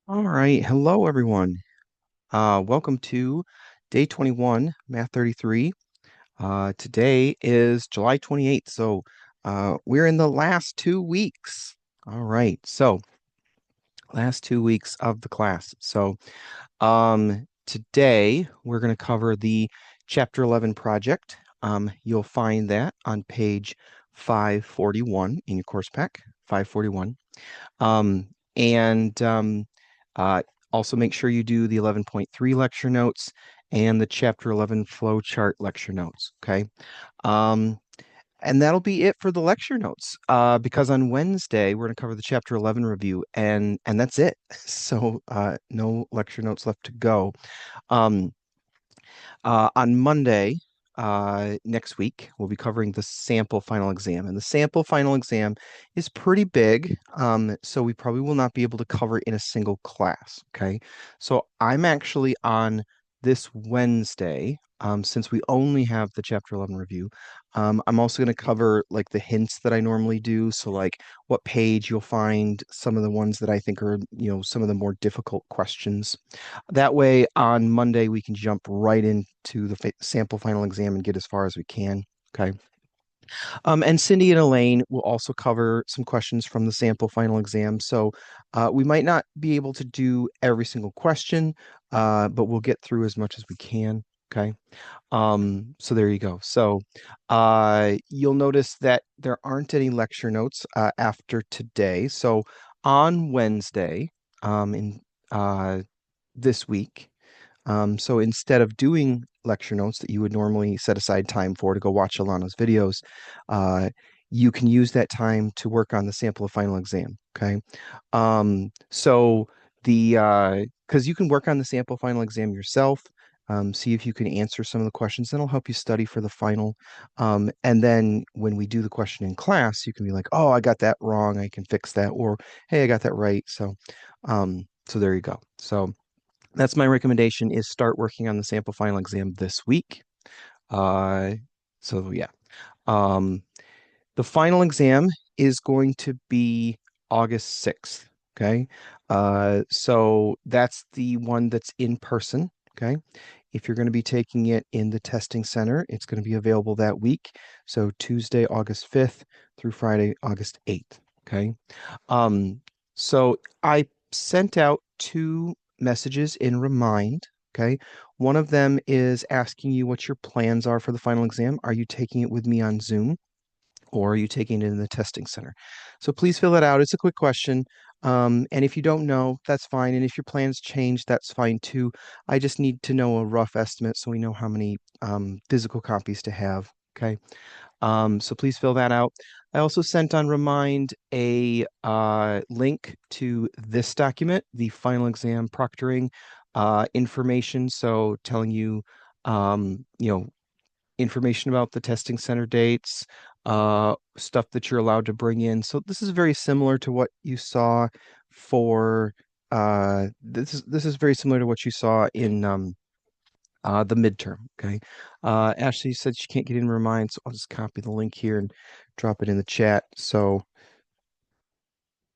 All right. Hello, everyone. Welcome to day 21, Math 33. Today is July 28th, so we're in the last 2 weeks. All right. So, last 2 weeks of the class. Today we're going to cover the Chapter 11 project. You'll find that on page 541 in your course pack, 541. Um, and uh, Also make sure you do the 11.3 lecture notes and the Chapter 11 flow chart lecture notes. Okay. Um, and that'll be it for the lecture notes. Because on Wednesday we're going to cover the Chapter 11 review, and that's it. So no lecture notes left to go. Um, on Monday, next week, we'll be covering the sample final exam. And the sample final exam is pretty big, so we probably will not be able to cover it in a single class. Okay. So I'm actually on this Wednesday, since we only have the Chapter 11 review. I'm also going to cover like the hints that I normally do. So, like, what page you'll find some of the ones that I think are, some of the more difficult questions. That way, on Monday, we can jump right into the sample final exam and get as far as we can. Okay. And Cindy and Elaine will also cover some questions from the sample final exam. So we might not be able to do every single question, but we'll get through as much as we can. Okay. So there you go. So you'll notice that there aren't any lecture notes after today. So on Wednesday, in uh, this week. So instead of doing lecture notes that you would normally set aside time for to go watch Alana's videos, uh, you can use that time to work on the sample of final exam. Okay. So because you can work on the sample final exam yourself, see if you can answer some of the questions. That'll help you study for the final. And then when we do the question in class, you can be like, oh, I got that wrong. I can fix that. Or, hey, I got that right. So there you go. So that's my recommendation is start working on the sample final exam this week. Uh, so yeah. Um, the final exam is going to be August 6th. Okay. So that's the one that's in person. Okay. If you're going to be taking it in the testing center, it's going to be available that week. So Tuesday, August 5th through Friday, August 8th. Okay. Um, so I sent out two messages in Remind. Okay. One of them is asking you what your plans are for the final exam. Are you taking it with me on Zoom, or are you taking it in the testing center? So please fill that out. It's a quick question. And if you don't know, that's fine. And if your plans change, that's fine too. I just need to know a rough estimate so we know how many physical copies to have. Okay. So please fill that out. I also sent on Remind a link to this document, the final exam proctoring information. So telling you, you know, information about the testing center dates, stuff that you're allowed to bring in. So this is very similar to what you saw for this is very similar to what you saw in the midterm. Okay. Ashley said she can't get in Remind, so I'll just copy the link here and drop it in the chat. So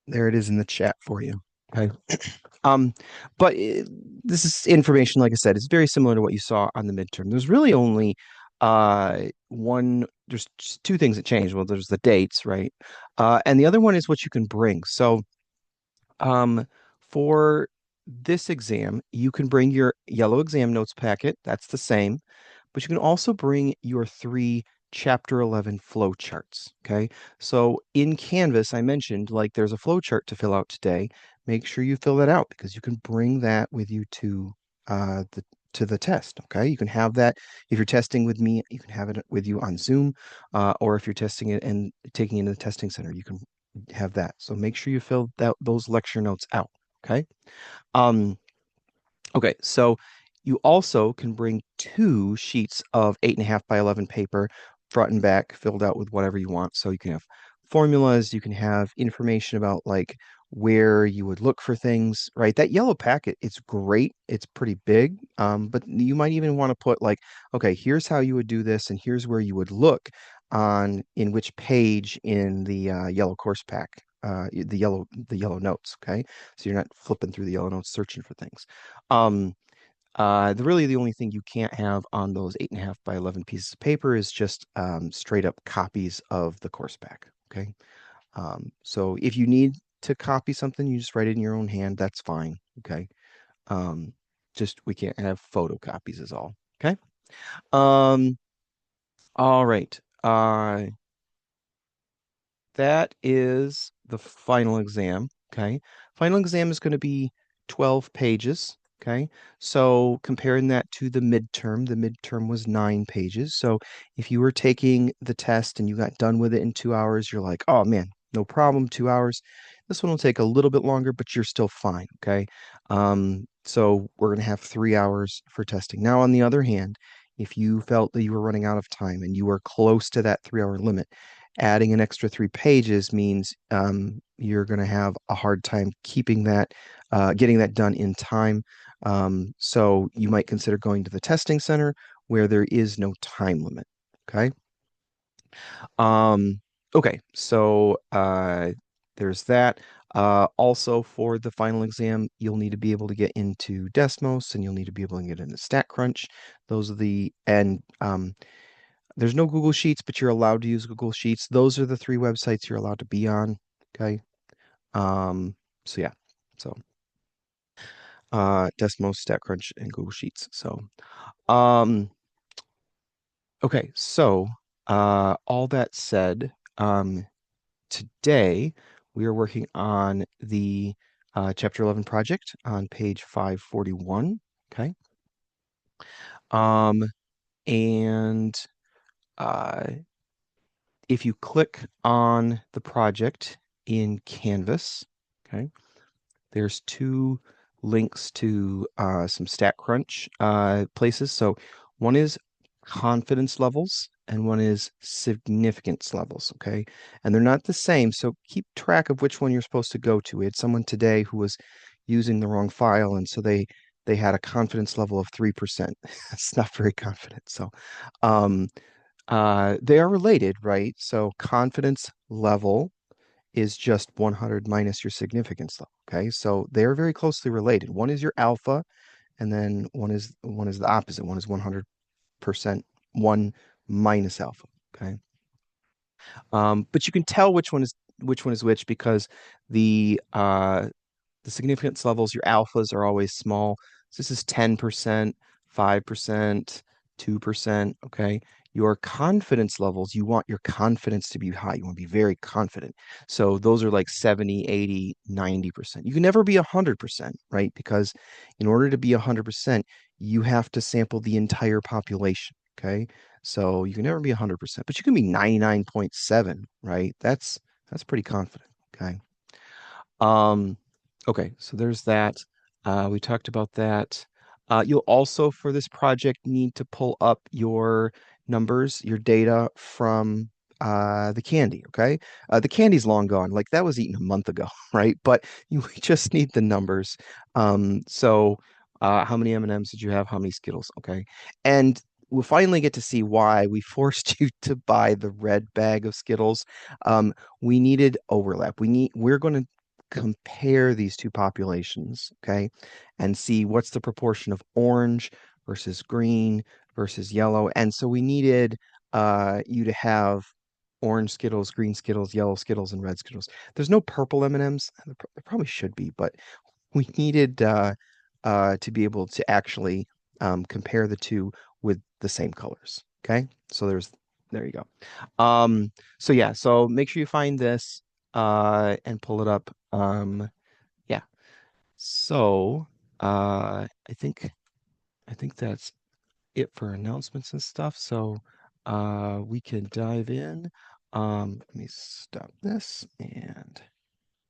there it is in the chat for you. Okay. Um, but this is information, like I said, it's very similar to what you saw on the midterm. There's really only there's just two things that change. Well, there's the dates, right? And the other one is what you can bring. So um, for this exam, you can bring your yellow exam notes packet. That's the same, but you can also bring your three Chapter 11 flow charts. Okay. So in Canvas, I mentioned like there's a flow chart to fill out today. Make sure you fill that out because you can bring that with you to the test. Okay. You can have that if you're testing with me, you can have it with you on Zoom, or if you're testing it and taking it in the testing center, you can have that. So make sure you fill those lecture notes out. Okay. Um, okay. So you also can bring two sheets of 8.5 by 11 paper, front and back, filled out with whatever you want. So you can have formulas, you can have information about like where you would look for things, right? That yellow packet, it's great. It's pretty big. But you might even want to put like, okay, here's how you would do this, and here's where you would look on in which page in the yellow course pack. the yellow notes. Okay, so you're not flipping through the yellow notes searching for things. Um, really the only thing you can't have on those 8.5 by 11 pieces of paper is just straight up copies of the course pack. Okay, so if you need to copy something, you just write it in your own hand. That's fine. Okay, um, just we can't have photocopies is all. Okay. Um, all right. That is the final exam. Okay. Final exam is going to be 12 pages. Okay. So comparing that to the midterm was 9 pages. So if you were taking the test and you got done with it in 2 hours, you're like, oh man, no problem, 2 hours. This one will take a little bit longer, but you're still fine. Okay. So we're going to have 3 hours for testing. Now, on the other hand, if you felt that you were running out of time and you were close to that 3 hour limit, adding an extra 3 pages means you're going to have a hard time keeping that, getting that done in time. So you might consider going to the testing center where there is no time limit. Okay. Um, okay. So there's that. Also, for the final exam, you'll need to be able to get into Desmos and you'll need to be able to get into StatCrunch. Those are and there's no Google Sheets, but you're allowed to use Google Sheets. Those are the 3 websites you're allowed to be on. Okay. Um, so yeah. So Desmos, StatCrunch, and Google Sheets. So um, okay. So all that said, today we are working on the Chapter 11 project on page 541. Okay. Um, and uh, if you click on the project in Canvas, okay, there's 2 links to some StatCrunch places. So one is confidence levels and one is significance levels, okay? And they're not the same, so keep track of which one you're supposed to go to. We had someone today who was using the wrong file, and so they had a confidence level of 3%. It's not very confident. So um, they are related, right? So confidence level is just 100 minus your significance level. Okay, so they're very closely related. One is your alpha, and then one is the opposite. One is 100% one minus alpha. Okay, but you can tell which one is which because the significance levels, your alphas are always small. So this is 10%, 5%, 2%. Okay. Your confidence levels, you want your confidence to be high. You want to be very confident. So those are like 70, 80, 90%. You can never be 100%, right? Because in order to be 100%, you have to sample the entire population. Okay. So you can never be 100%, but you can be 99.7, right? That's pretty confident. Okay. Um, okay, so there's that. We talked about that. You'll also, for this project, need to pull up your numbers, your data from the candy, okay? The candy's long gone. Like that was eaten a month ago, right? But you just need the numbers. How many M&Ms did you have? How many Skittles? Okay. And we'll finally get to see why we forced you to buy the red bag of Skittles. We needed overlap. We're going to compare these 2 populations, okay, and see what's the proportion of orange versus green versus yellow. And so we needed you to have orange Skittles, green Skittles, yellow Skittles, and red Skittles. There's no purple M&Ms. There probably should be, but we needed to be able to actually compare the two with the same colors. Okay, so there you go. So yeah, so make sure you find this and pull it up. Yeah. So I think that's it for announcements and stuff. So we can dive in. Let me stop this and